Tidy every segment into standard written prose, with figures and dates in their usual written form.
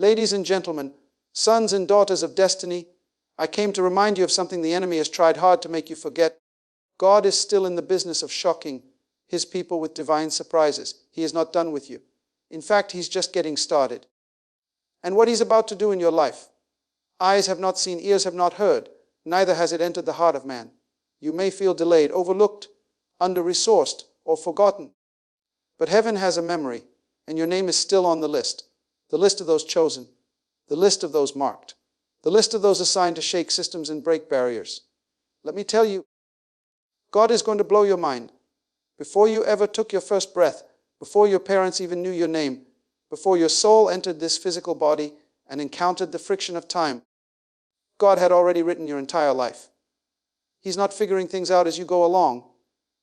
Ladies and gentlemen, sons and daughters of destiny, I came to remind you of something the enemy has tried hard to make you forget. God is still in the business of shocking His people with divine surprises. He is not done with you. In fact, He's just getting started. And what He's about to do in your life, eyes have not seen, ears have not heard, neither has it entered the heart of man. You may feel delayed, overlooked, under-resourced, or forgotten. But heaven has a memory, and your name is still on the list of those chosen, the list of those marked, the list of those assigned to shake systems and break barriers. Let me tell you, God is going to blow your mind. Before you ever took your first breath, before your parents even knew your name, before your soul entered this physical body and encountered the friction of time, God had already written your entire life. He's not figuring things out as you go along.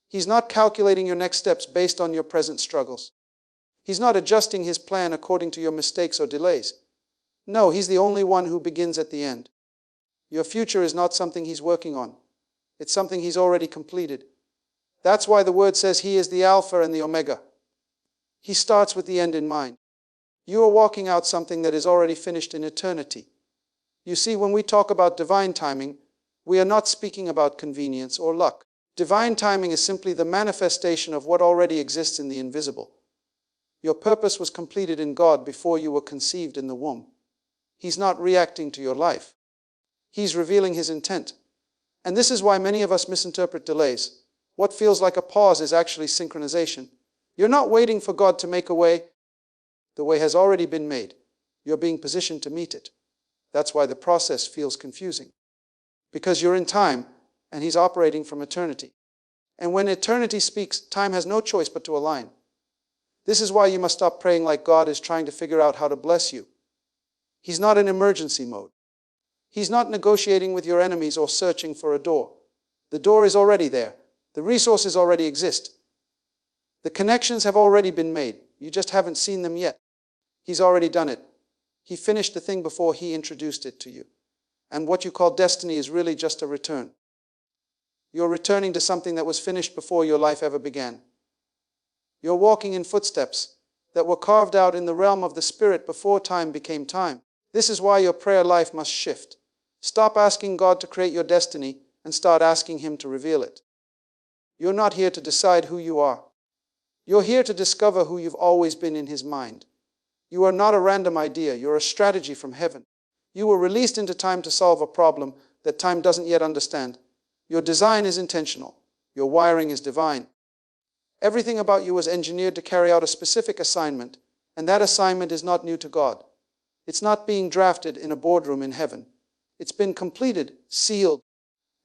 He's not calculating your next steps based on your present struggles. He's not adjusting His plan according to your mistakes or delays. No, He's the only one who begins at the end. Your future is not something He's working on. It's something He's already completed. That's why the Word says He is the Alpha and the Omega. He starts with the end in mind. You are walking out something that is already finished in eternity. You see, when we talk about divine timing, we are not speaking about convenience or luck. Divine timing is simply the manifestation of what already exists in the invisible. Your purpose was completed in God before you were conceived in the womb. He's not reacting to your life. He's revealing His intent. And this is why many of us misinterpret delays. What feels like a pause is actually synchronization. You're not waiting for God to make a way. The way has already been made. You're being positioned to meet it. That's why the process feels confusing. Because you're in time, and He's operating from eternity. And when eternity speaks, time has no choice but to align. This is why you must stop praying like God is trying to figure out how to bless you. He's not in emergency mode. He's not negotiating with your enemies or searching for a door. The door is already there. The resources already exist. The connections have already been made. You just haven't seen them yet. He's already done it. He finished the thing before He introduced it to you. And what you call destiny is really just a return. You're returning to something that was finished before your life ever began. You're walking in footsteps that were carved out in the realm of the Spirit before time became time. This is why your prayer life must shift. Stop asking God to create your destiny and start asking Him to reveal it. You're not here to decide who you are. You're here to discover who you've always been in His mind. You are not a random idea. You're a strategy from heaven. You were released into time to solve a problem that time doesn't yet understand. Your design is intentional. Your wiring is divine. Everything about you was engineered to carry out a specific assignment, and that assignment is not new to God. It's not being drafted in a boardroom in heaven. It's been completed, sealed,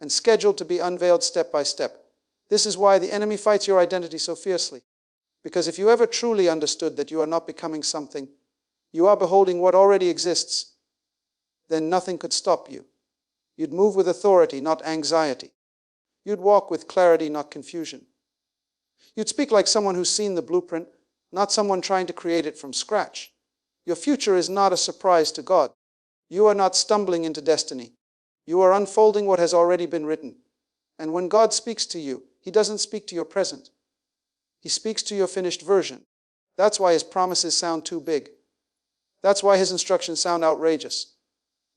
and scheduled to be unveiled step by step. This is why the enemy fights your identity so fiercely. Because if you ever truly understood that you are not becoming something, you are beholding what already exists, then nothing could stop you. You'd move with authority, not anxiety. You'd walk with clarity, not confusion. You'd speak like someone who's seen the blueprint, not someone trying to create it from scratch. Your future is not a surprise to God. You are not stumbling into destiny. You are unfolding what has already been written. And when God speaks to you, He doesn't speak to your present. He speaks to your finished version. That's why His promises sound too big. That's why His instructions sound outrageous.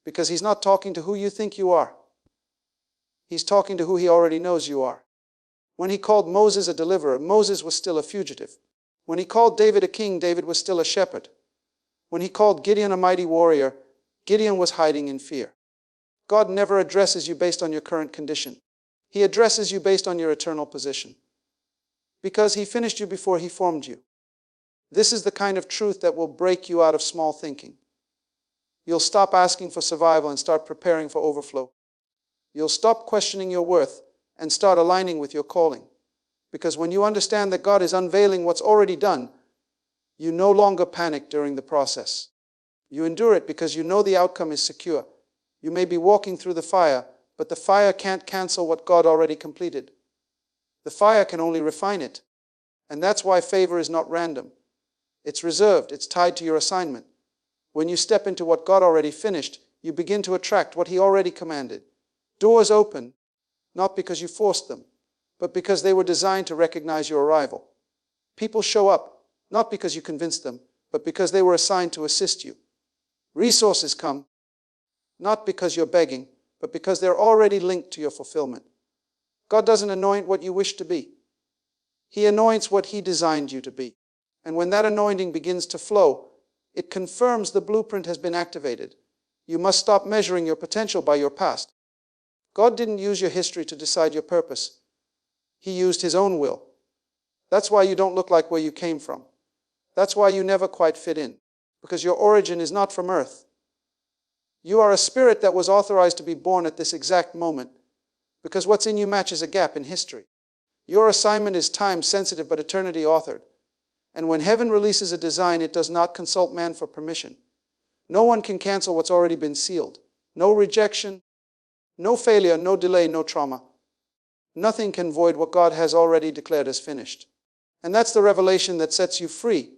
Because He's not talking to who you think you are. He's talking to who He already knows you are. When He called Moses a deliverer, Moses was still a fugitive. When He called David a king, David was still a shepherd. When He called Gideon a mighty warrior, Gideon was hiding in fear. God never addresses you based on your current condition. He addresses you based on your eternal position. Because He finished you before He formed you. This is the kind of truth that will break you out of small thinking. You'll stop asking for survival and start preparing for overflow. You'll stop questioning your worth and start aligning with your calling. Because when you understand that God is unveiling what's already done, you no longer panic during the process. You endure it because you know the outcome is secure. You may be walking through the fire, but the fire can't cancel what God already completed. The fire can only refine it. And that's why favor is not random. It's reserved. It's tied to your assignment. When you step into what God already finished, you begin to attract what He already commanded. Doors open, not because you forced them, but because they were designed to recognize your arrival. People show up, not because you convinced them, but because they were assigned to assist you. Resources come, not because you're begging, but because they're already linked to your fulfillment. God doesn't anoint what you wish to be. He anoints what He designed you to be. And when that anointing begins to flow, it confirms the blueprint has been activated. You must stop measuring your potential by your past. God didn't use your history to decide your purpose. He used His own will. That's why you don't look like where you came from. That's why you never quite fit in, because your origin is not from earth. You are a spirit that was authorized to be born at this exact moment, because what's in you matches a gap in history. Your assignment is time-sensitive but eternity-authored. And when heaven releases a design, it does not consult man for permission. No one can cancel what's already been sealed. No rejection, no failure, no delay, no trauma. Nothing can void what God has already declared as finished. And that's the revelation that sets you free.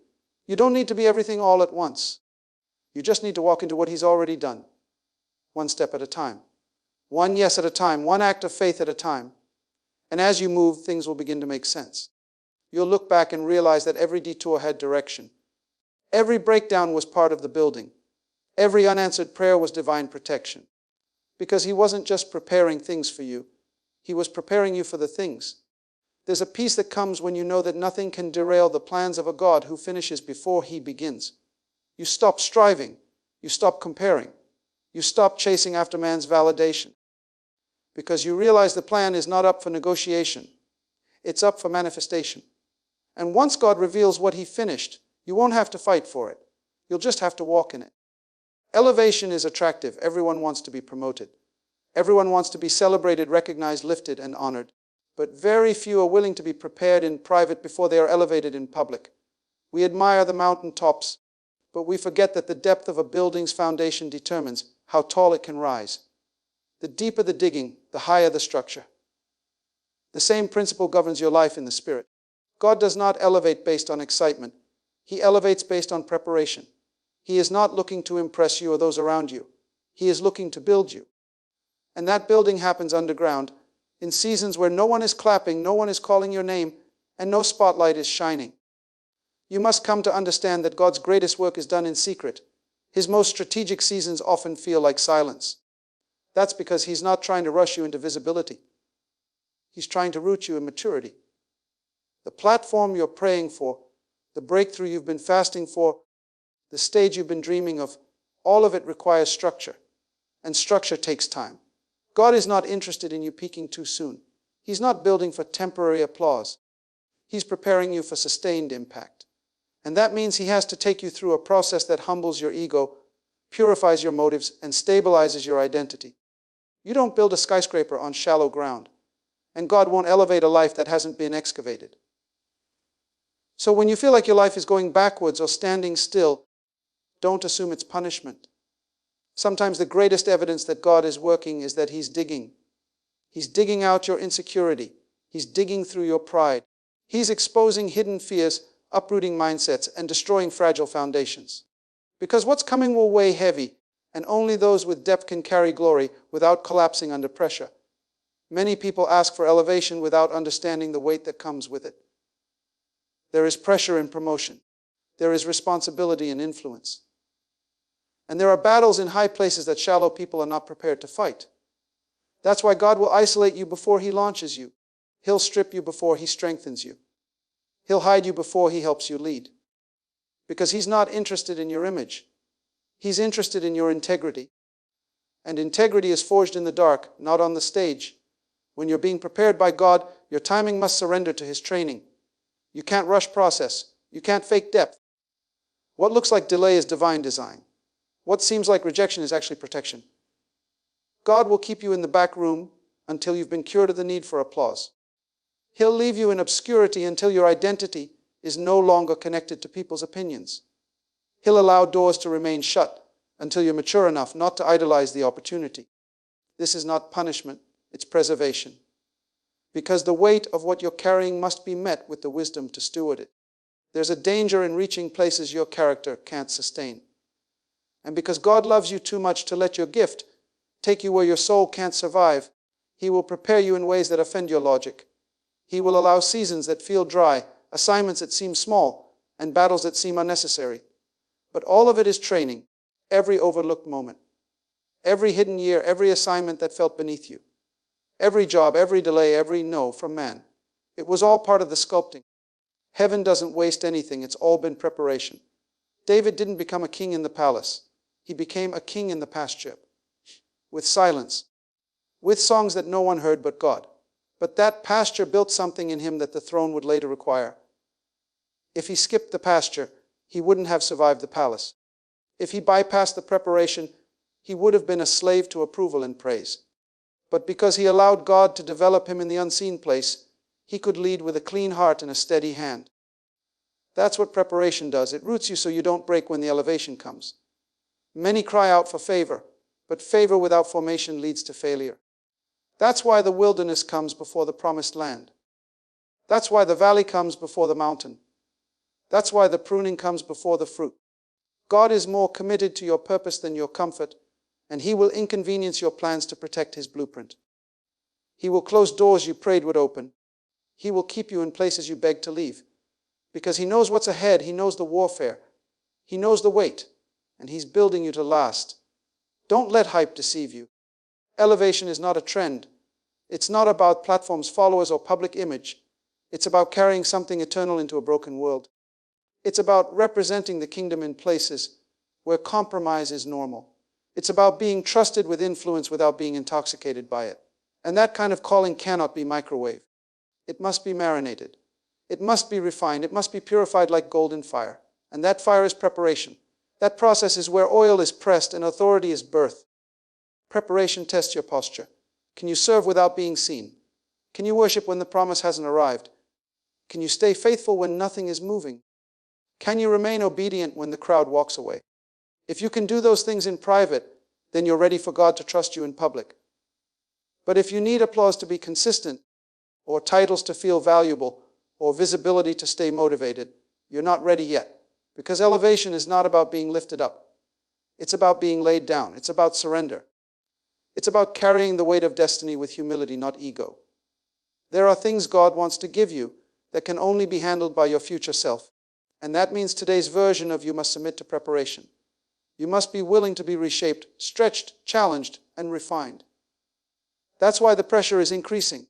You don't need to be everything all at once. You just need to walk into what He's already done, one step at a time. One yes at a time, one act of faith at a time. And as you move, things will begin to make sense. You'll look back and realize that every detour had direction. Every breakdown was part of the building. Every unanswered prayer was divine protection. Because He wasn't just preparing things for you. He was preparing you for the things. There's a peace that comes when you know that nothing can derail the plans of a God who finishes before He begins. You stop striving. You stop comparing. You stop chasing after man's validation. Because you realize the plan is not up for negotiation. It's up for manifestation. And once God reveals what He finished, you won't have to fight for it. You'll just have to walk in it. Elevation is attractive. Everyone wants to be promoted. Everyone wants to be celebrated, recognized, lifted, and honored. But very few are willing to be prepared in private before they are elevated in public. We admire the mountaintops, but we forget that the depth of a building's foundation determines how tall it can rise. The deeper the digging, the higher the structure. The same principle governs your life in the Spirit. God does not elevate based on excitement. He elevates based on preparation. He is not looking to impress you or those around you. He is looking to build you. And that building happens underground, in seasons where no one is clapping, no one is calling your name, and no spotlight is shining. You must come to understand that God's greatest work is done in secret. His most strategic seasons often feel like silence. That's because He's not trying to rush you into visibility. He's trying to root you in maturity. The platform you're praying for, the breakthrough you've been fasting for, the stage you've been dreaming of, all of it requires structure. And structure takes time. God is not interested in you peaking too soon. He's not building for temporary applause. He's preparing you for sustained impact. And that means He has to take you through a process that humbles your ego, purifies your motives, and stabilizes your identity. You don't build a skyscraper on shallow ground. And God won't elevate a life that hasn't been excavated. So when you feel like your life is going backwards or standing still, don't assume it's punishment. Sometimes the greatest evidence that God is working is that He's digging. He's digging out your insecurity. He's digging through your pride. He's exposing hidden fears, uprooting mindsets, and destroying fragile foundations. Because what's coming will weigh heavy, and only those with depth can carry glory without collapsing under pressure. Many people ask for elevation without understanding the weight that comes with it. There is pressure in promotion. There is responsibility in influence. And there are battles in high places that shallow people are not prepared to fight. That's why God will isolate you before He launches you. He'll strip you before He strengthens you. He'll hide you before He helps you lead. Because He's not interested in your image. He's interested in your integrity. And integrity is forged in the dark, not on the stage. When you're being prepared by God, your timing must surrender to His training. You can't rush process. You can't fake depth. What looks like delay is divine design. What seems like rejection is actually protection. God will keep you in the back room until you've been cured of the need for applause. He'll leave you in obscurity until your identity is no longer connected to people's opinions. He'll allow doors to remain shut until you're mature enough not to idolize the opportunity. This is not punishment, it's preservation. Because the weight of what you're carrying must be met with the wisdom to steward it. There's a danger in reaching places your character can't sustain. And because God loves you too much to let your gift take you where your soul can't survive, He will prepare you in ways that offend your logic. He will allow seasons that feel dry, assignments that seem small, and battles that seem unnecessary. But all of it is training. every overlooked moment, every hidden year, every assignment that felt beneath you, every job, every delay, every no from man. It was all part of the sculpting. Heaven doesn't waste anything. It's all been preparation. David didn't become a king in the palace. He became a king in the pasture, with silence, with songs that no one heard but God. But that pasture built something in him that the throne would later require. If he skipped the pasture, he wouldn't have survived the palace. If he bypassed the preparation, he would have been a slave to approval and praise. But because he allowed God to develop him in the unseen place, he could lead with a clean heart and a steady hand. That's what preparation does. It roots you so you don't break when the elevation comes. Many cry out for favor, but favor without formation leads to failure. That's why the wilderness comes before the promised land. That's why the valley comes before the mountain. That's why the pruning comes before the fruit. God is more committed to your purpose than your comfort, and He will inconvenience your plans to protect His blueprint. He will close doors you prayed would open. He will keep you in places you begged to leave. Because He knows what's ahead. He knows the warfare. He knows the weight, and He's building you to last. Don't let hype deceive you. Elevation is not a trend. It's not about platforms, followers, or public image. It's about carrying something eternal into a broken world. It's about representing the kingdom in places where compromise is normal. It's about being trusted with influence without being intoxicated by it. And that kind of calling cannot be microwaved. It must be marinated. It must be refined. It must be purified like gold in fire. And that fire is preparation. That process is where oil is pressed and authority is birthed. Preparation tests your posture. Can you serve without being seen? Can you worship when the promise hasn't arrived? Can you stay faithful when nothing is moving? Can you remain obedient when the crowd walks away? If you can do those things in private, then you're ready for God to trust you in public. But if you need applause to be consistent, or titles to feel valuable, or visibility to stay motivated, you're not ready yet. Because elevation is not about being lifted up. It's about being laid down. It's about surrender. It's about carrying the weight of destiny with humility, not ego. There are things God wants to give you that can only be handled by your future self. And that means today's version of you must submit to preparation. You must be willing to be reshaped, stretched, challenged, and refined. That's why the pressure is increasing.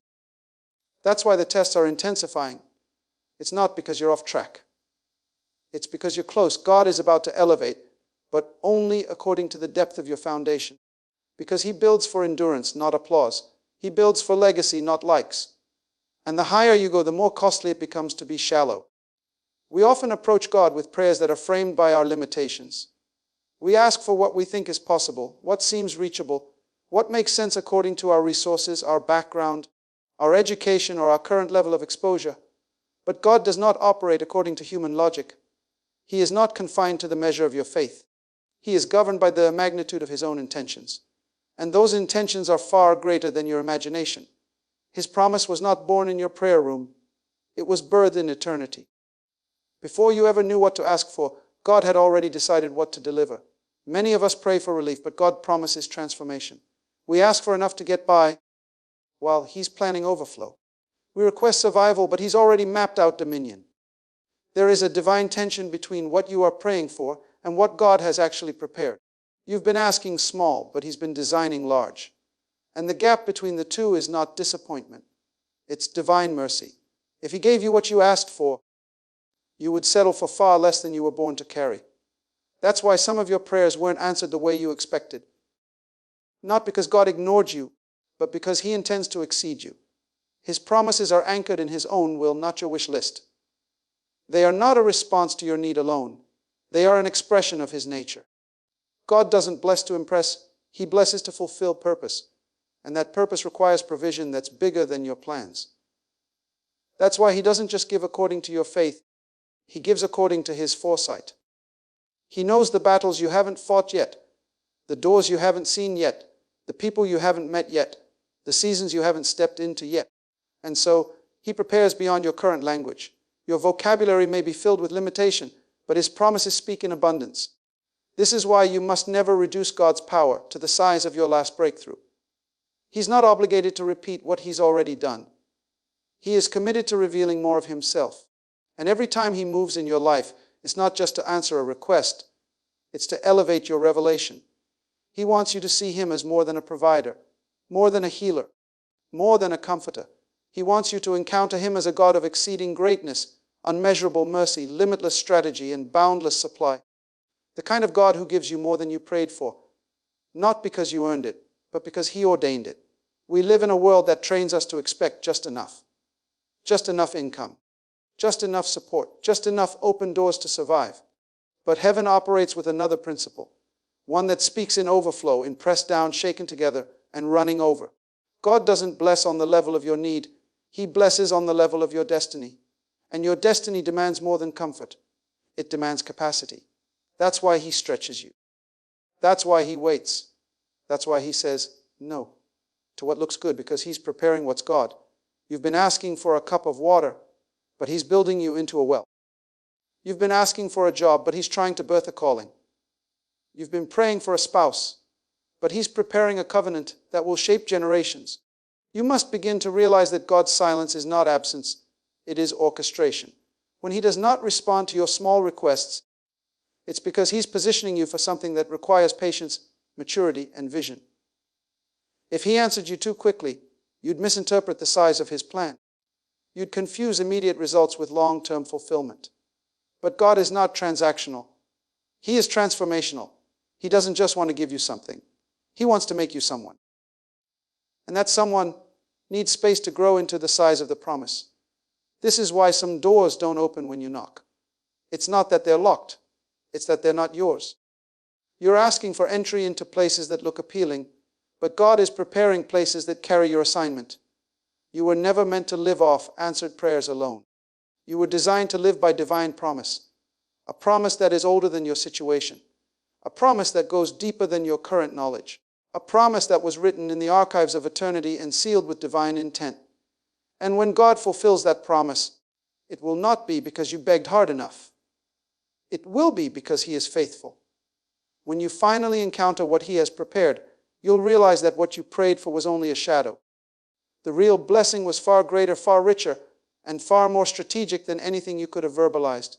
That's why the tests are intensifying. It's not because you're off track. It's because you're close. God is about to elevate, but only according to the depth of your foundation. Because He builds for endurance, not applause. He builds for legacy, not likes. And the higher you go, the more costly it becomes to be shallow. We often approach God with prayers that are framed by our limitations. We ask for what we think is possible, what seems reachable, what makes sense according to our resources, our background, our education, or our current level of exposure. But God does not operate according to human logic. He is not confined to the measure of your faith. He is governed by the magnitude of His own intentions. And those intentions are far greater than your imagination. His promise was not born in your prayer room. It was birthed in eternity. Before you ever knew what to ask for, God had already decided what to deliver. Many of us pray for relief, but God promises transformation. We ask for enough to get by, while He's planning overflow. We request survival, but He's already mapped out dominion. There is a divine tension between what you are praying for and what God has actually prepared. You've been asking small, but He's been designing large. And the gap between the two is not disappointment. It's divine mercy. If He gave you what you asked for, you would settle for far less than you were born to carry. That's why some of your prayers weren't answered the way you expected. Not because God ignored you, but because He intends to exceed you. His promises are anchored in His own will, not your wish list. They are not a response to your need alone. They are an expression of His nature. God doesn't bless to impress. He blesses to fulfill purpose. And that purpose requires provision that's bigger than your plans. That's why He doesn't just give according to your faith. He gives according to His foresight. He knows the battles you haven't fought yet, the doors you haven't seen yet, the people you haven't met yet, the seasons you haven't stepped into yet. And so He prepares beyond your current language. Your vocabulary may be filled with limitation, but His promises speak in abundance. This is why you must never reduce God's power to the size of your last breakthrough. He's not obligated to repeat what He's already done. He is committed to revealing more of Himself. And every time He moves in your life, it's not just to answer a request. It's to elevate your revelation. He wants you to see Him as more than a provider, more than a healer, more than a comforter. He wants you to encounter Him as a God of exceeding greatness, unmeasurable mercy, limitless strategy, and boundless supply. The kind of God who gives you more than you prayed for, not because you earned it, but because He ordained it. We live in a world that trains us to expect just enough income, just enough support, just enough open doors to survive. But heaven operates with another principle, one that speaks in overflow, in pressed down, shaken together, and running over. God doesn't bless on the level of your need. He blesses on the level of your destiny. And your destiny demands more than comfort. It demands capacity. That's why He stretches you. That's why He waits. That's why He says no to what looks good, because He's preparing what's God. You've been asking for a cup of water, but He's building you into a well. You've been asking for a job, but He's trying to birth a calling. You've been praying for a spouse, but He's preparing a covenant that will shape generations. You must begin to realize that God's silence is not absence, it is orchestration. When He does not respond to your small requests, it's because He's positioning you for something that requires patience, maturity, and vision. If He answered you too quickly, you'd misinterpret the size of His plan. You'd confuse immediate results with long-term fulfillment. But God is not transactional. He is transformational. He doesn't just want to give you something. He wants to make you someone. And that someone needs space to grow into the size of the promise. This is why some doors don't open when you knock. It's not that they're locked. It's that they're not yours. You're asking for entry into places that look appealing, but God is preparing places that carry your assignment. You were never meant to live off answered prayers alone. You were designed to live by divine promise, a promise that is older than your situation, a promise that goes deeper than your current knowledge, a promise that was written in the archives of eternity and sealed with divine intent. And when God fulfills that promise, it will not be because you begged hard enough. It will be because He is faithful. When you finally encounter what He has prepared, you'll realize that what you prayed for was only a shadow. The real blessing was far greater, far richer, and far more strategic than anything you could have verbalized.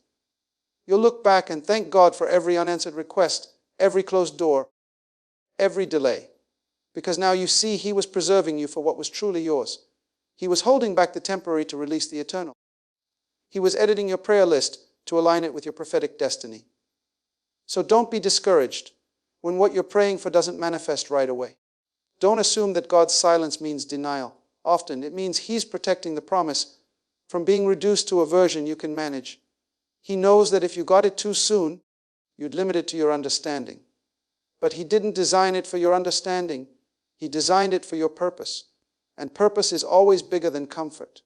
You'll look back and thank God for every unanswered request, every closed door, every delay, because now you see He was preserving you for what was truly yours. He was holding back the temporary to release the eternal. He was editing your prayer list to align it with your prophetic destiny. So don't be discouraged when what you're praying for doesn't manifest right away. Don't assume that God's silence means denial. Often it means He's protecting the promise from being reduced to a version you can manage. He knows that if you got it too soon, you'd limit it to your understanding. But He didn't design it for your understanding. He designed it for your purpose. And purpose is always bigger than comfort.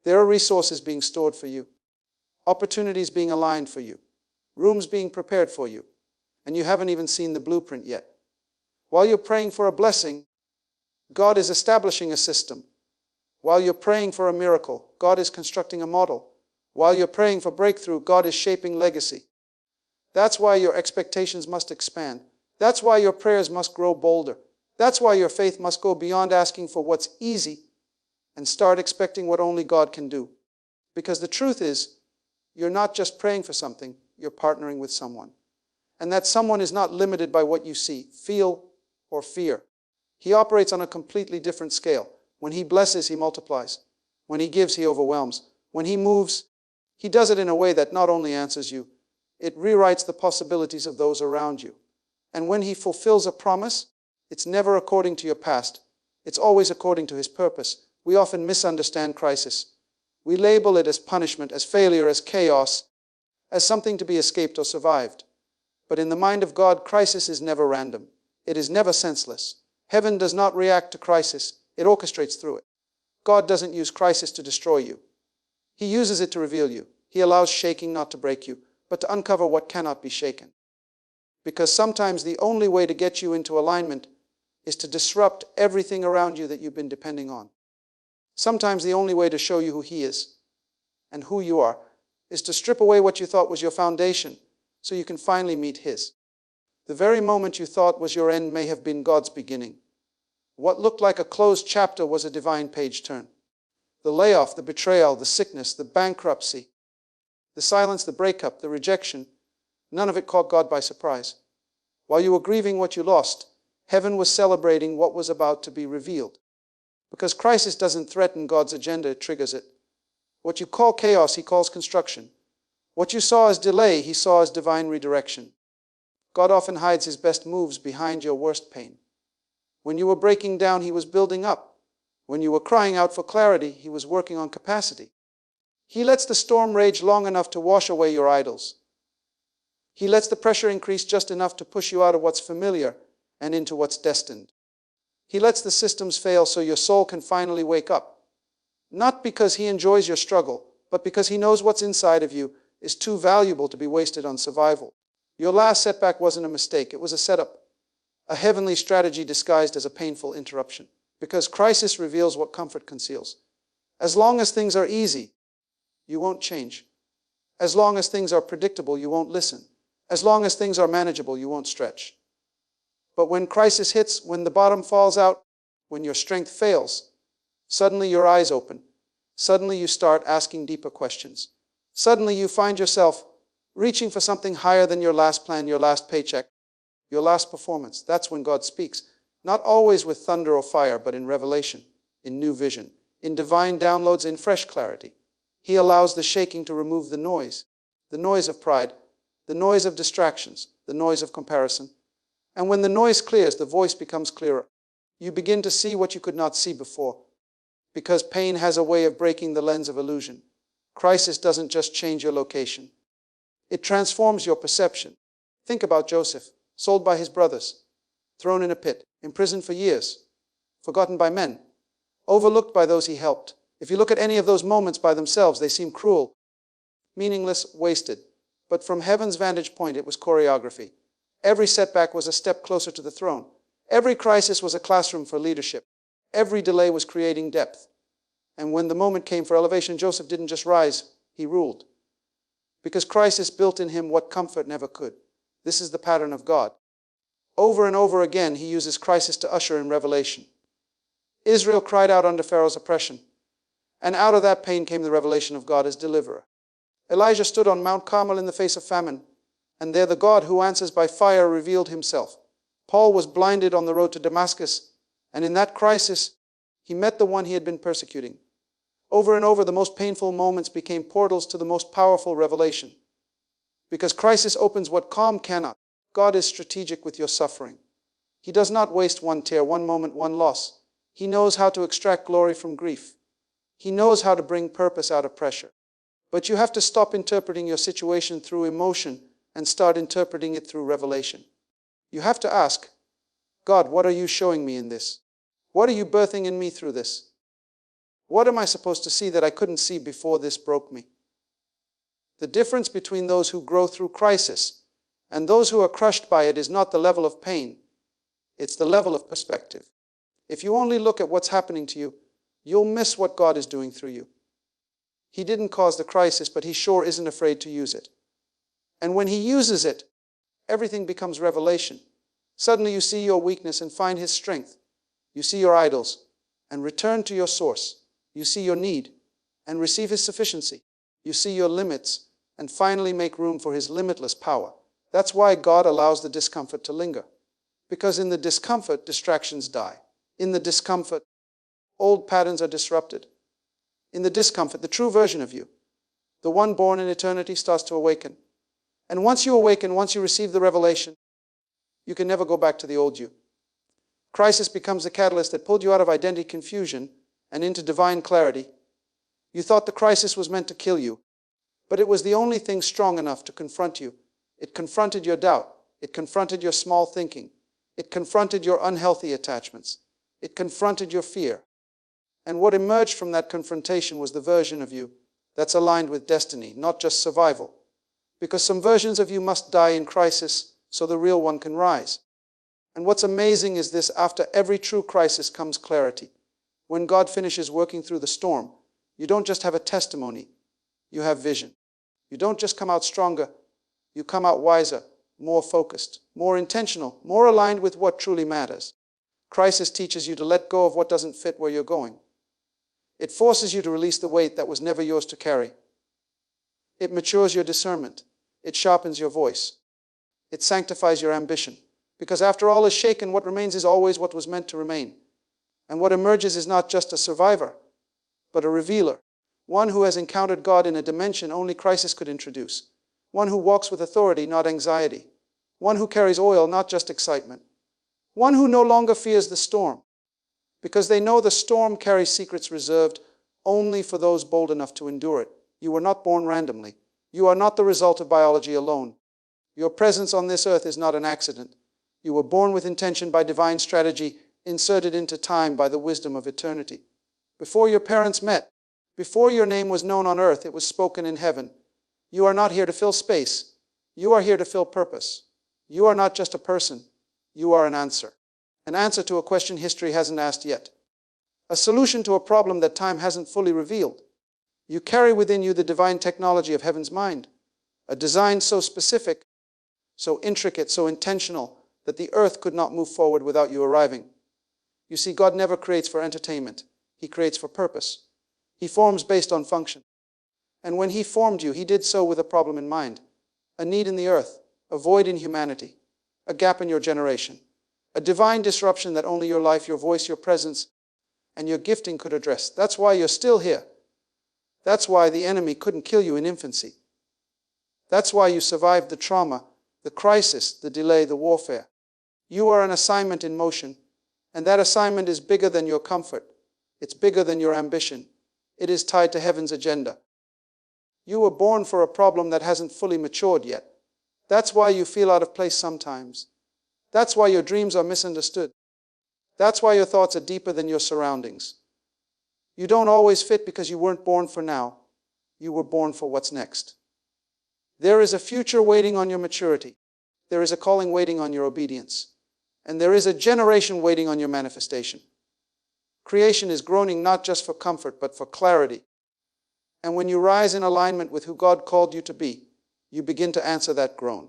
There are resources being stored for you, opportunities being aligned for you, rooms being prepared for you, and you haven't even seen the blueprint yet. While you're praying for a blessing, God is establishing a system. While you're praying for a miracle, God is constructing a model. While you're praying for breakthrough, God is shaping legacy. That's why your expectations must expand. That's why your prayers must grow bolder. That's why your faith must go beyond asking for what's easy and start expecting what only God can do. Because the truth is, you're not just praying for something, you're partnering with someone. And that someone is not limited by what you see, feel, or fear. He operates on a completely different scale. When He blesses, He multiplies. When He gives, He overwhelms. When He moves, He does it in a way that not only answers you, it rewrites the possibilities of those around you. And when He fulfills a promise, it's never according to your past. It's always according to His purpose. We often misunderstand crisis. We label it as punishment, as failure, as chaos, as something to be escaped or survived. But in the mind of God, crisis is never random. It is never senseless. Heaven does not react to crisis. It orchestrates through it. God doesn't use crisis to destroy you. He uses it to reveal you. He allows shaking not to break you, but to uncover what cannot be shaken. Because sometimes the only way to get you into alignment is to disrupt everything around you that you've been depending on. Sometimes the only way to show you who He is and who you are is to strip away what you thought was your foundation so you can finally meet His. The very moment you thought was your end may have been God's beginning. What looked like a closed chapter was a divine page turn. The layoff, the betrayal, the sickness, the bankruptcy, the silence, the breakup, the rejection, None of it caught God by surprise. While you were grieving what you lost, heaven was celebrating what was about to be revealed. Because crisis doesn't threaten God's agenda, it triggers it. What you call chaos, he calls construction. What you saw as delay, he saw as divine redirection. God often hides his best moves behind your worst pain. When you were breaking down, he was building up. When you were crying out for clarity, he was working on capacity. He lets the storm rage long enough to wash away your idols. He lets the pressure increase just enough to push you out of what's familiar and into what's destined. He lets the systems fail so your soul can finally wake up. Not because he enjoys your struggle, but because he knows what's inside of you is too valuable to be wasted on survival. Your last setback wasn't a mistake, it was a setup. A heavenly strategy disguised as a painful interruption. Because crisis reveals what comfort conceals. As long as things are easy, you won't change. As long as things are predictable, you won't listen. As long as things are manageable, you won't stretch. But when crisis hits, when the bottom falls out, when your strength fails, suddenly your eyes open. Suddenly you start asking deeper questions. Suddenly you find yourself reaching for something higher than your last plan, your last paycheck, your last performance. That's when God speaks. Not always with thunder or fire, but in revelation, in new vision, in divine downloads, in fresh clarity. He allows the shaking to remove the noise of pride, the noise of distractions, the noise of comparison. And when the noise clears, the voice becomes clearer. You begin to see what you could not see before. Because pain has a way of breaking the lens of illusion. Crisis doesn't just change your location. It transforms your perception. Think about Joseph, sold by his brothers, thrown in a pit, imprisoned for years, forgotten by men, overlooked by those he helped. If you look at any of those moments by themselves, they seem cruel, meaningless, wasted. But from heaven's vantage point, it was choreography. Every setback was a step closer to the throne. Every crisis was a classroom for leadership. Every delay was creating depth. And when the moment came for elevation, Joseph didn't just rise, he ruled. Because crisis built in him what comfort never could. This is the pattern of God. Over and over again, he uses crisis to usher in revelation. Israel cried out under Pharaoh's oppression, and out of that pain came the revelation of God as deliverer. Elijah stood on Mount Carmel in the face of famine, and there the God who answers by fire revealed himself. Paul was blinded on the road to Damascus, and in that crisis, he met the one he had been persecuting. Over and over, the most painful moments became portals to the most powerful revelation. Because crisis opens what calm cannot. God is strategic with your suffering. He does not waste one tear, one moment, one loss. He knows how to extract glory from grief. He knows how to bring purpose out of pressure. But you have to stop interpreting your situation through emotion and start interpreting it through revelation. You have to ask, God, what are you showing me in this? What are you birthing in me through this? What am I supposed to see that I couldn't see before this broke me? The difference between those who grow through crisis and those who are crushed by it is not the level of pain, it's the level of perspective. If you only look at what's happening to you, you'll miss what God is doing through you. He didn't cause the crisis, but he sure isn't afraid to use it. And when he uses it, everything becomes revelation. Suddenly you see your weakness and find his strength. You see your idols and return to your source. You see your need and receive his sufficiency. You see your limits and finally make room for his limitless power. That's why God allows the discomfort to linger. Because in the discomfort, distractions die. In the discomfort, old patterns are disrupted. In the discomfort, the true version of you, the one born in eternity, starts to awaken. And once you awaken, once you receive the revelation, you can never go back to the old you. Crisis becomes the catalyst that pulled you out of identity confusion and into divine clarity. You thought the crisis was meant to kill you, but it was the only thing strong enough to confront you. It confronted your doubt. It confronted your small thinking. It confronted your unhealthy attachments. It confronted your fear. And what emerged from that confrontation was the version of you that's aligned with destiny, not just survival. Because some versions of you must die in crisis so the real one can rise. And what's amazing is this: after every true crisis comes clarity. When God finishes working through the storm, you don't just have a testimony, you have vision. You don't just come out stronger, you come out wiser, more focused, more intentional, more aligned with what truly matters. Crisis teaches you to let go of what doesn't fit where you're going. It forces you to release the weight that was never yours to carry. It matures your discernment. It sharpens your voice. It sanctifies your ambition. Because after all is shaken, what remains is always what was meant to remain. And what emerges is not just a survivor, but a revealer. One who has encountered God in a dimension only crisis could introduce. One who walks with authority, not anxiety. One who carries oil, not just excitement. One who no longer fears the storm, because they know the storm carries secrets reserved only for those bold enough to endure it. You were not born randomly. You are not the result of biology alone. Your presence on this earth is not an accident. You were born with intention by divine strategy, inserted into time by the wisdom of eternity. Before your parents met, before your name was known on earth, it was spoken in heaven. You are not here to fill space. You are here to fill purpose. You are not just a person. You are an answer. An answer to a question history hasn't asked yet. A solution to a problem that time hasn't fully revealed. You carry within you the divine technology of heaven's mind. A design so specific, so intricate, so intentional, that the earth could not move forward without you arriving. You see, God never creates for entertainment. He creates for purpose. He forms based on function. And when He formed you, He did so with a problem in mind. A need in the earth, a void in humanity, a gap in your generation, a divine disruption that only your life, your voice, your presence, and your gifting could address. That's why you're still here. That's why the enemy couldn't kill you in infancy. That's why you survived the trauma, the crisis, the delay, the warfare. You are an assignment in motion, and that assignment is bigger than your comfort. It's bigger than your ambition. It is tied to heaven's agenda. You were born for a problem that hasn't fully matured yet. That's why you feel out of place sometimes. That's why your dreams are misunderstood. That's why your thoughts are deeper than your surroundings. You don't always fit because you weren't born for now. You were born for what's next. There is a future waiting on your maturity. There is a calling waiting on your obedience. And there is a generation waiting on your manifestation. Creation is groaning not just for comfort, but for clarity. And when you rise in alignment with who God called you to be, you begin to answer that groan.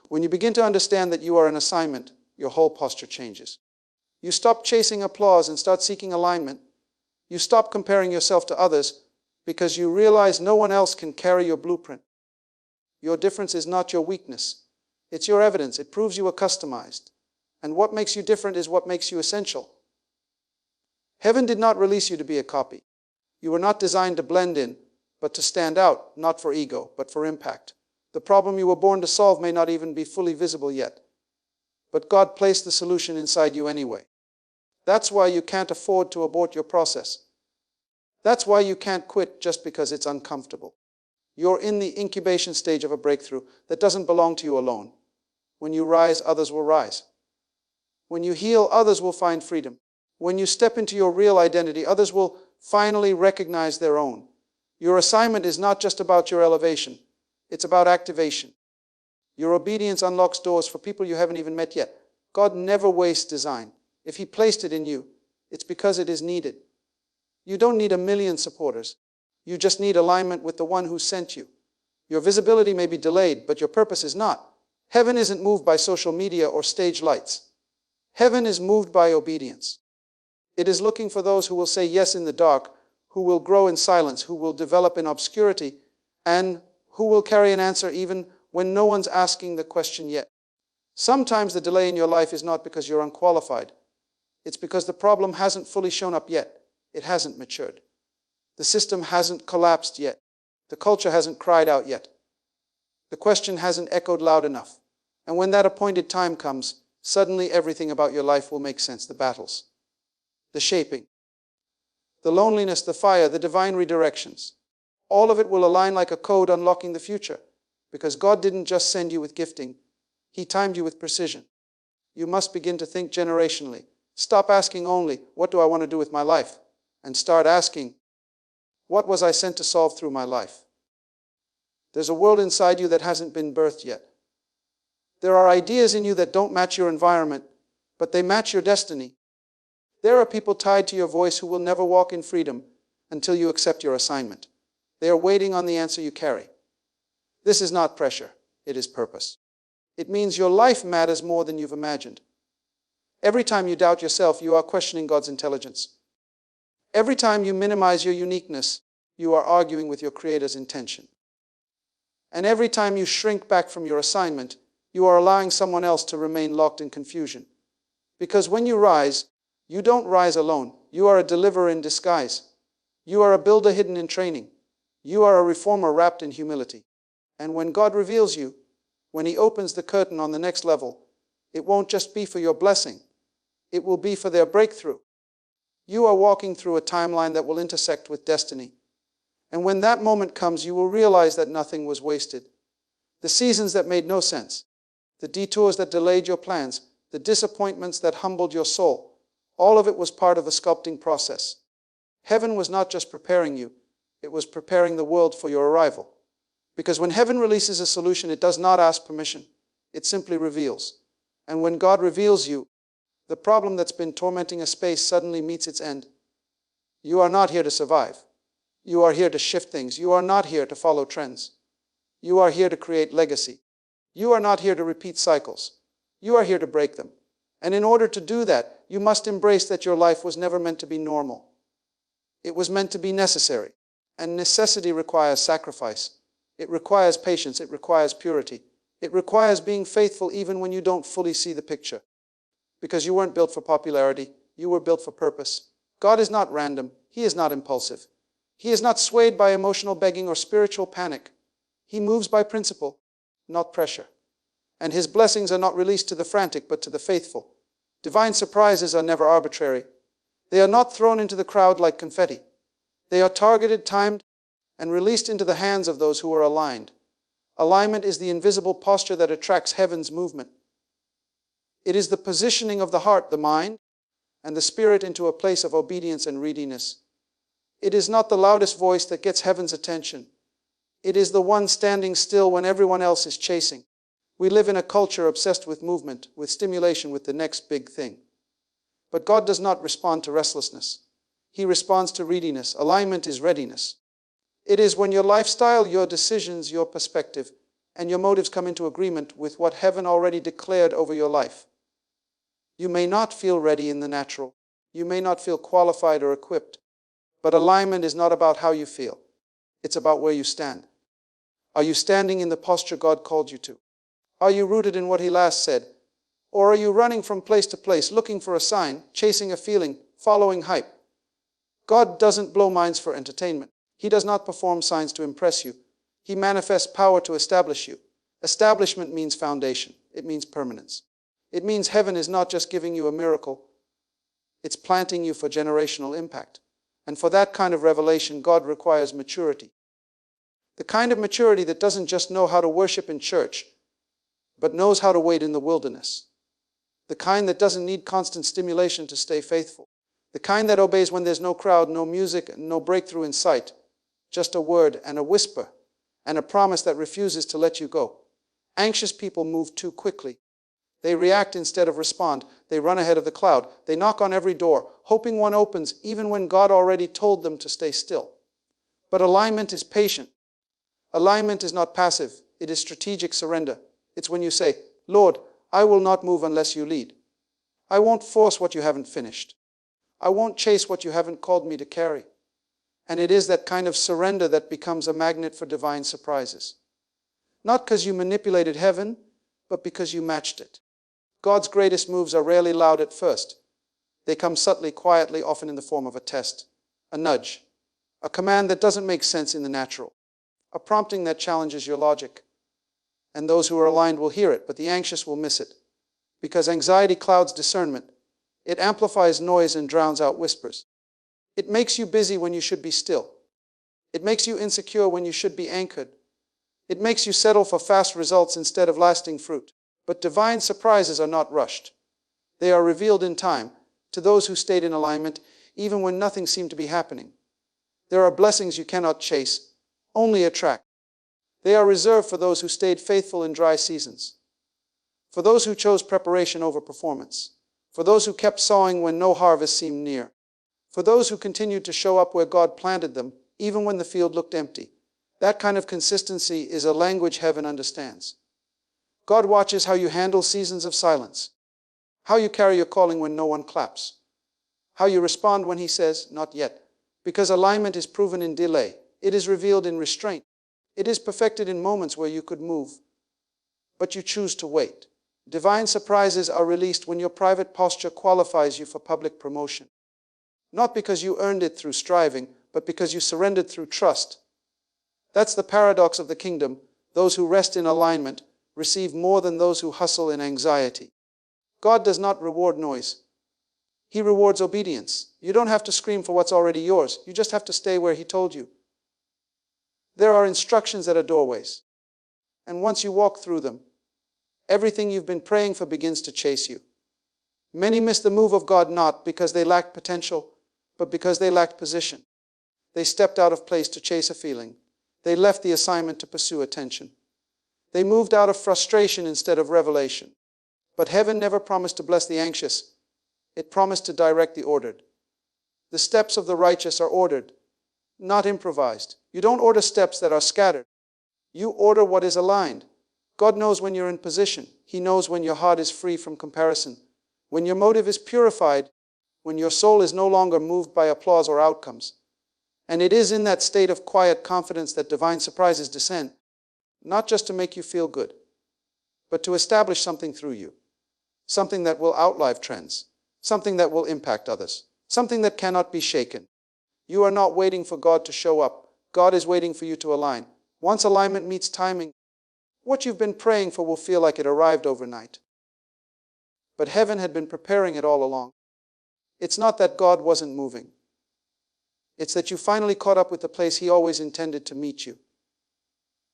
When you begin to understand that you are an assignment, your whole posture changes. You stop chasing applause and start seeking alignment. You stop comparing yourself to others because you realize no one else can carry your blueprint. Your difference is not your weakness. It's your evidence. It proves you are customized. And what makes you different is what makes you essential. Heaven did not release you to be a copy. You were not designed to blend in, but to stand out, not for ego, but for impact. The problem you were born to solve may not even be fully visible yet. But God placed the solution inside you anyway. That's why you can't afford to abort your process. That's why you can't quit just because it's uncomfortable. You're in the incubation stage of a breakthrough that doesn't belong to you alone. When you rise, others will rise. When you heal, others will find freedom. When you step into your real identity, others will finally recognize their own. Your assignment is not just about your elevation. It's about activation. Your obedience unlocks doors for people you haven't even met yet. God never wastes design. If He placed it in you, it's because it is needed. You don't need a million supporters. You just need alignment with the one who sent you. Your visibility may be delayed, but your purpose is not. Heaven isn't moved by social media or stage lights. Heaven is moved by obedience. It is looking for those who will say yes in the dark, who will grow in silence, who will develop in obscurity, and who will carry an answer even when no one's asking the question yet. Sometimes the delay in your life is not because you're unqualified. It's because the problem hasn't fully shown up yet. It hasn't matured. The system hasn't collapsed yet. The culture hasn't cried out yet. The question hasn't echoed loud enough. And when that appointed time comes, suddenly everything about your life will make sense. The battles, the shaping, the loneliness, the fire, the divine redirections. All of it will align like a code unlocking the future. Because God didn't just send you with gifting. He timed you with precision. You must begin to think generationally. Stop asking only, what do I want to do with my life? And start asking, what was I sent to solve through my life? There's a world inside you that hasn't been birthed yet. There are ideas in you that don't match your environment, but they match your destiny. There are people tied to your voice who will never walk in freedom until you accept your assignment. They are waiting on the answer you carry. This is not pressure, it is purpose. It means your life matters more than you've imagined. Every time you doubt yourself, you are questioning God's intelligence. Every time you minimize your uniqueness, you are arguing with your Creator's intention. And every time you shrink back from your assignment, You are allowing someone else to remain locked in confusion. Because when you rise, you don't rise alone. You are a deliverer in disguise. You are a builder hidden in training. You are a reformer wrapped in humility. And when God reveals you, when He opens the curtain on the next level, it won't just be for your blessing. It will be for their breakthrough. You are walking through a timeline that will intersect with destiny. And when that moment comes, you will realize that nothing was wasted. The seasons that made no sense, the detours that delayed your plans, the disappointments that humbled your soul, all of it was part of a sculpting process. Heaven was not just preparing you, it was preparing the world for your arrival. Because when heaven releases a solution, it does not ask permission. It simply reveals. And when God reveals you, the problem that's been tormenting a space suddenly meets its end. You are not here to survive. You are here to shift things. You are not here to follow trends. You are here to create legacy. You are not here to repeat cycles. You are here to break them. And in order to do that, you must embrace that your life was never meant to be normal. It was meant to be necessary. And necessity requires sacrifice. It requires patience. It requires purity. It requires being faithful even when you don't fully see the picture. Because you weren't built for popularity. You were built for purpose. God is not random. He is not impulsive. He is not swayed by emotional begging or spiritual panic. He moves by principle, not pressure. And His blessings are not released to the frantic, but to the faithful. Divine surprises are never arbitrary. They are not thrown into the crowd like confetti. They are targeted, timed, and released into the hands of those who are aligned. Alignment is the invisible posture that attracts heaven's movement. It is the positioning of the heart, the mind, and the spirit into a place of obedience and readiness. It is not the loudest voice that gets heaven's attention. It is the one standing still when everyone else is chasing. We live in a culture obsessed with movement, with stimulation, with the next big thing. But God does not respond to restlessness. He responds to readiness. Alignment is readiness. It is when your lifestyle, your decisions, your perspective, and your motives come into agreement with what heaven already declared over your life. You may not feel ready in the natural. You may not feel qualified or equipped. But alignment is not about how you feel. It's about where you stand. Are you standing in the posture God called you to? Are you rooted in what He last said? Or are you running from place to place, looking for a sign, chasing a feeling, following hype? God doesn't blow minds for entertainment. He does not perform signs to impress you. He manifests power to establish you. Establishment means foundation. It means permanence. It means heaven is not just giving you a miracle. It's planting you for generational impact. And for that kind of revelation, God requires maturity. The kind of maturity that doesn't just know how to worship in church, but knows how to wait in the wilderness. The kind that doesn't need constant stimulation to stay faithful. The kind that obeys when there's no crowd, no music, no breakthrough in sight. Just a word and a whisper and a promise that refuses to let you go. Anxious people move too quickly. They react instead of respond. They run ahead of the cloud. They knock on every door, hoping one opens, even when God already told them to stay still. But alignment is patient. Alignment is not passive. It is strategic surrender. It's when you say, Lord, I will not move unless you lead. I won't force what you haven't finished. I won't chase what you haven't called me to carry. And it is that kind of surrender that becomes a magnet for divine surprises. Not because you manipulated heaven, but because you matched it. God's greatest moves are rarely loud at first. They come subtly, quietly, often in the form of a test, a nudge, a command that doesn't make sense in the natural, a prompting that challenges your logic. And those who are aligned will hear it, but the anxious will miss it. Because anxiety clouds discernment. It amplifies noise and drowns out whispers. It makes you busy when you should be still. It makes you insecure when you should be anchored. It makes you settle for fast results instead of lasting fruit. But divine surprises are not rushed. They are revealed in time to those who stayed in alignment, even when nothing seemed to be happening. There are blessings you cannot chase, only attract. They are reserved for those who stayed faithful in dry seasons, for those who chose preparation over performance, for those who kept sowing when no harvest seemed near, for those who continued to show up where God planted them, even when the field looked empty. That kind of consistency is a language heaven understands. God watches how you handle seasons of silence, how you carry your calling when no one claps, how you respond when He says, not yet. Because alignment is proven in delay. It is revealed in restraint. It is perfected in moments where you could move, but you choose to wait. Divine surprises are released when your private posture qualifies you for public promotion. Not because you earned it through striving, but because you surrendered through trust. That's the paradox of the kingdom. Those who rest in alignment receive more than those who hustle in anxiety. God does not reward noise. He rewards obedience. You don't have to scream for what's already yours. You just have to stay where He told you. There are instructions at doorways. And once you walk through them, everything you've been praying for begins to chase you. Many miss the move of God not because they lacked potential, but because they lacked position. They stepped out of place to chase a feeling. They left the assignment to pursue attention. They moved out of frustration instead of revelation. But heaven never promised to bless the anxious. It promised to direct the ordered. The steps of the righteous are ordered, not improvised. You don't order steps that are scattered. You order what is aligned. God knows when you're in position. He knows when your heart is free from comparison, when your motive is purified, when your soul is no longer moved by applause or outcomes. And it is in that state of quiet confidence that divine surprises descend, not just to make you feel good, but to establish something through you, something that will outlive trends, something that will impact others, something that cannot be shaken. You are not waiting for God to show up. God is waiting for you to align. Once alignment meets timing, what you've been praying for will feel like it arrived overnight. But heaven had been preparing it all along. It's not that God wasn't moving. It's that you finally caught up with the place He always intended to meet you.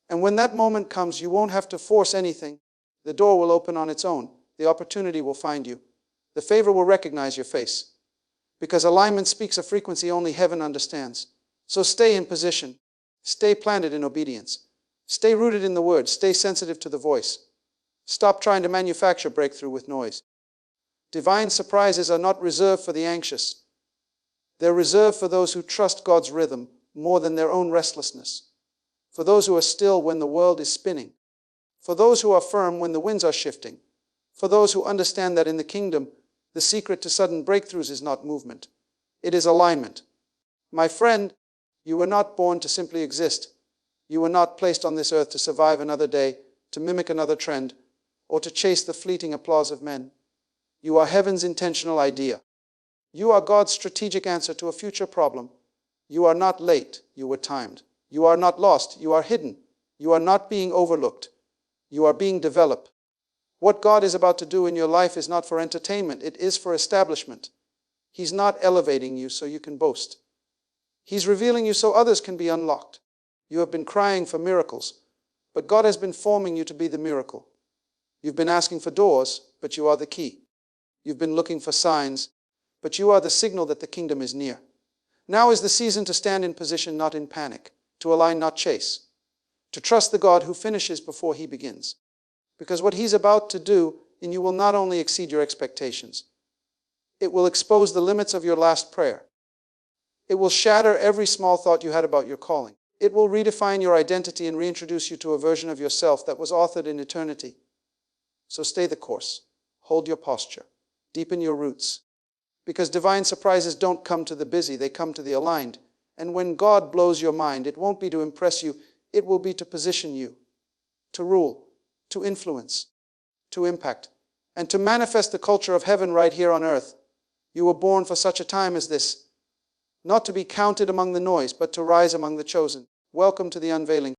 And when that moment comes, you won't have to force anything. The door will open on its own. The opportunity will find you. The favor will recognize your face. Because alignment speaks a frequency only heaven understands. So stay in position. Stay planted in obedience. Stay rooted in the Word. Stay sensitive to the voice. Stop trying to manufacture breakthrough with noise. Divine surprises are not reserved for the anxious. They're reserved for those who trust God's rhythm more than their own restlessness. For those who are still when the world is spinning. For those who are firm when the winds are shifting. For those who understand that in the kingdom, the secret to sudden breakthroughs is not movement. It is alignment. My friend, you were not born to simply exist. You were not placed on this earth to survive another day, to mimic another trend, or to chase the fleeting applause of men. You are heaven's intentional idea. You are God's strategic answer to a future problem. You are not late, you were timed. You are not lost, you are hidden. You are not being overlooked. You are being developed. What God is about to do in your life is not for entertainment, it is for establishment. He's not elevating you so you can boast. He's revealing you so others can be unlocked. You have been crying for miracles, but God has been forming you to be the miracle. You've been asking for doors, but you are the key. You've been looking for signs, but you are the signal that the kingdom is near. Now is the season to stand in position, not in panic, to align, not chase, to trust the God who finishes before He begins. Because what He's about to do in you will not only exceed your expectations, it will expose the limits of your last prayer. It will shatter every small thought you had about your calling. It will redefine your identity and reintroduce you to a version of yourself that was authored in eternity. So stay the course. Hold your posture. Deepen your roots. Because divine surprises don't come to the busy, they come to the aligned. And when God blows your mind, it won't be to impress you, it will be to position you, to rule, to influence, to impact, and to manifest the culture of heaven right here on earth. You were born for such a time as this, not to be counted among the noise, but to rise among the chosen. Welcome to the unveiling.